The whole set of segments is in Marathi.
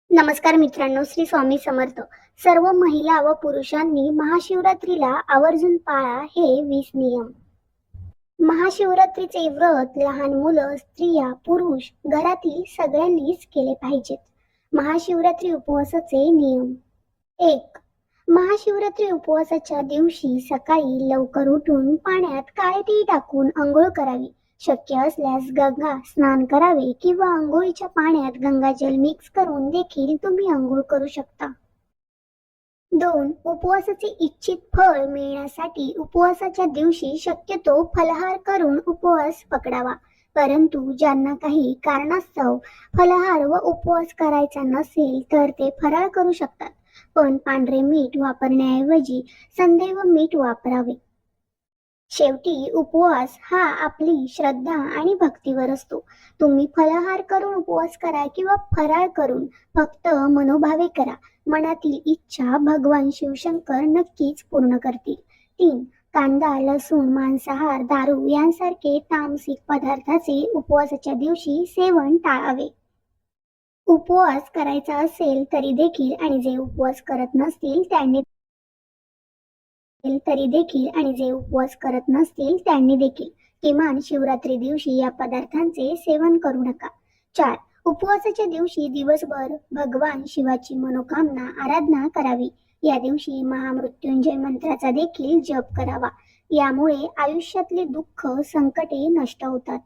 नमस्कार मित्रांनो, श्री स्वामी समर्थ. सर्व महिला व पुरुषांनी महाशिवरात्रीला आवर्जून पाळा हे 20 नियम. महाशिवरात्रीचे व्रत लहान मुलं, स्त्रिया, पुरुष, घरातील सगळ्यांनीच केले पाहिजेत. महाशिवरात्री उपवासाचे नियम. 1. महाशिवरात्री उपवासाच्या दिवशी सकाळी लवकर उठून पाण्यात काळे तीळ टाकून अंघोळ करावी. शक्य असल्यास गंगा स्नान करावे किंवा अंघोळीच्या पाण्यात गंगाजल मिक्स करून देखील तुम्ही अंघोळ करू शकता. 2. उपवासाचे इच्छित फळ मिळण्यासाठी उपवासाच्या दिवशी शक्यतो फलाहार करून उपवास पकडावा. परंतु ज्यांना काही कारणास्तव फलाहार व उपवास करायचा नसेल तर ते फराळ करू शकतात. पण पांढरे मीठ वापरण्याऐवजी संदैव मीठ वापरावे. शेवटी उपवास हा आपली श्रद्धा आणि भक्तीवर असतो. तुम्ही फलाहार करून उपवास करा किंवा फराळ करून, फक्त मनोभावे करा. मनातील इच्छा भगवान शिवशंकर नक्कीच पूर्ण करतील. 3. कांदा, लसूण, मांसाहार, दारू यांसारखे तामसिक पदार्थाचे उपवासाच्या दिवशी सेवन टाळावे. उपवास करायचा असेल तरी देखील आणि जे उपवास करत नसतील त्यांनी देखील किमान शिवरात्री दिवशी या पदार्थांचे सेवन करू नका. 4. उपवासाच्या दिवशी दिवसभर भगवान शिवाची मनोकामना आराधना करावी. या दिवशी महामृत्युंजय मंत्राचा देखील जप करावा. यामुळे आयुष्यातले दुःख, संकटे नष्ट होतात.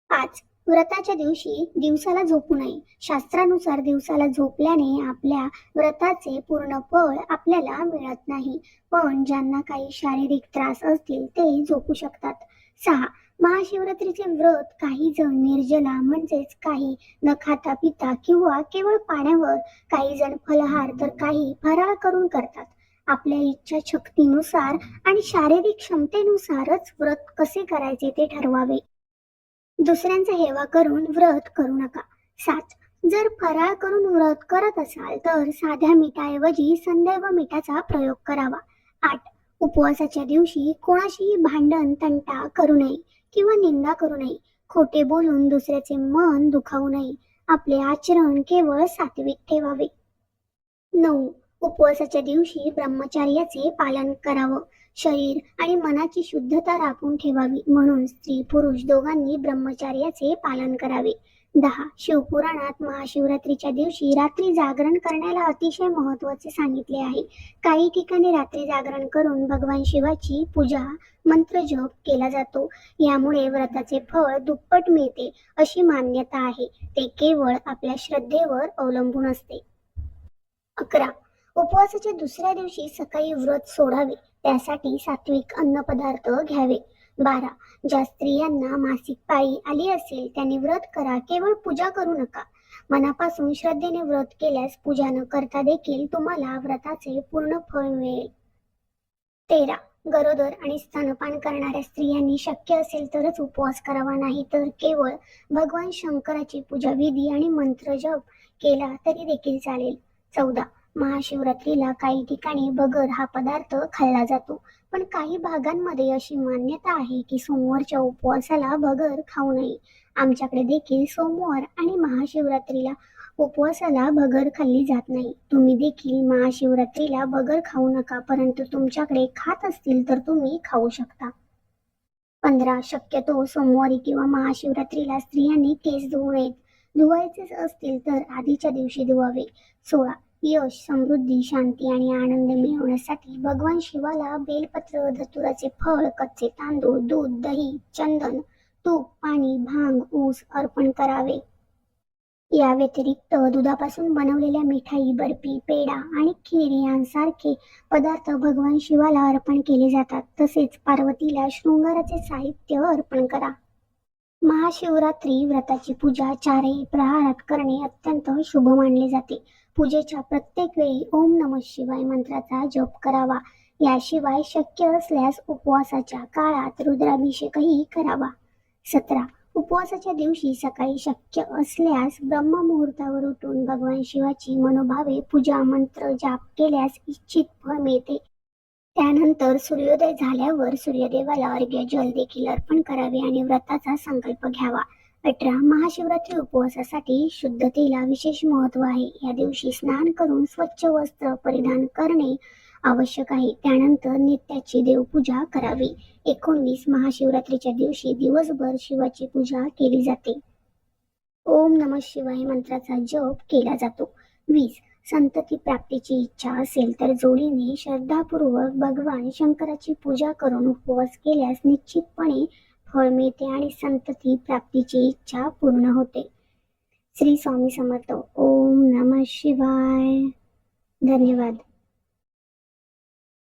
5. व्रताच्या दिवशी दिवसाला झोपू नये. शास्त्रानुसार दिवसाला झोपल्याने आपल्या व्रताचे पूर्ण फळ आपल्याला मिळत नाही. पण ज्यांना काही शारीरिक त्रास असतील ते झोपू शकतात. 6. महाशिवरात्रीचे व्रत काही जण निर्जला म्हणजेच काही न खाता पिता किंवा केवळ पाण्यावर, काही जण फलाहार तर काही फराळ करून करतात. आपल्या इच्छा शक्तीनुसार आणि शारीरिक क्षमतेनुसारच व्रत कसे करायचे ते ठरवावे. दुसऱ्यांचा हेवा करून व्रत करू नका. 7. जर फराळ करून व्रत करत असाल तर साध्या मिठाऐवजी संदैव मिठाचा प्रयोग करावा. 8. उपवासाच्या दिवशी कोणाशीही भांडण तंटा करू नये किंवा निंदा करू नये. खोटे बोलून दुसऱ्याचे मन दुखावू नये. आपले आचरण केवळ सात्विक ठेवावे. 9. उपवासाच्या दिवशी ब्रह्मचर्याचे पालन करावं. शरीर आणि मनाची शुद्धता राखून ठेवावी म्हणून स्त्री पुरुष दोघांनी ब्रह्मचर्याचे पालन करावे. 10. शिवपुराणात महाशिवरात्रीच्या दिवशी रात्री जागरण करण्याला अतिशय महत्त्वाचे सांगितले आहे. काही ठिकाणी रात्री जागरण करून भगवान शिवाची पूजा, मंत्रजप केला जातो. यामुळे व्रताचे फळ दुप्पट मिळते अशी मान्यता आहे. ते केवळ आपल्या श्रद्धेवर अवलंबून असते. 11. उपवासाच्या दुसऱ्या दिवशी सकाळी व्रत सोडावे. त्यासाठी सात्विक अन्नपदार्थ घ्यावे. 12. ज्या स्त्रियांना मासिक पाळी आली असेल त्यांनी व्रत करा, केवळ पूजा करू नका. मनापासून श्रद्धेने व्रत केल्यास पूजा न करता देखील तुम्हाला व्रताचे पूर्ण फळ मिळेल. 13. गरोदर आणि स्तनपान करणाऱ्या स्त्रियांनी शक्य असेल तरच उपवास करावा, नाही तर केवळ भगवान शंकराची पूजा, विधी आणि मंत्रजप केला तरी देखील चालेल. 14. महाशिवरात्रीला काही ठिकाणी बगर हा पदार्थ खाल्ला जातो. पण काही भागांमध्ये अशी मान्यता आहे की सोमवारच्या उपवासाला बगर खाऊ नये. आमच्याकडे देखील सोमवार आणि महाशिवरात्रीला उपवासाला बगर खाल्ली जात नाही. तुम्ही देखील महाशिवरात्रीला बगर खाऊ नका, परंतु तुमच्याकडे खात असतील तर तुम्ही खाऊ शकता. 15. शक्यतो सोमवारी किंवा महाशिवरात्रीला स्त्रियांनी केस धुवू नयेत. धुवायचेच असतील तर आधीच्या दिवशी धुवावे. 16. यश, समृद्धी, शांती आणि आनंद मिळवण्यासाठी भगवान शिवाला बेलपत्र, धतुराचे फळ, कच्चे तांदूळ, दूध, दही, चंदन, तूप, पाणी, भांग, ऊस अर्पण करावे. या व्यतिरिक्त दुधापासून बनवलेल्या मिठाई, बर्फी, पेढा आणि खीर यांसारखे पदार्थ भगवान शिवाला अर्पण केले जातात. तसेच पार्वतीला शृंगाराचे साहित्य अर्पण करा. महाशिवरात्री व्रताची पूजा चारही प्रहारात करणे अत्यंत शुभ मानले जाते. पूजेच्या प्रत्येक वेळी ओम नमः शिवाय मंत्राचा जप करावा. याशिवाय शक्य असल्यास उपवासाच्या काळात रुद्राभिषेकही करावा. 17. उपवासाच्या दिवशी सकाळी शक्य असल्यास ब्रह्ममुहूर्तावर उठून भगवान शिवाची मनोभावे पूजा, मंत्र जाप केल्यास इच्छित फळ मिळते. त्यानंतर सूर्योदय झाल्यावर सूर्यदेवाला अर्घ्य जल देखील अर्पण करावे आणि व्रताचा संकल्प घ्यावा. 18 महाशिवरात्री उपवासासाठी शुद्धतेला विशेष महत्त्व आहे. या दिवशी स्नान करून स्वच्छ वस्त्र परिधान करणे आवश्यक आहे. त्यानंतर नित्याची देवपूजा करावी. 19 महाशिवरात्रीच्या दिवशी दिवसभर शिवाची पूजा केली जाते. ओम नमः शिवाय मंत्राचा जप केला जातो. 20 संतती प्राप्तीची इच्छा असेल तर जोडीने श्रद्धापूर्वक भगवान शंकराची पूजा करून उपवास केल्यास निश्चितपणे फळ मिळते आणि संतती प्राप्तीची इच्छा पूर्ण होते. श्री स्वामी समर्थ. ओम नमः शिवाय. धन्यवाद.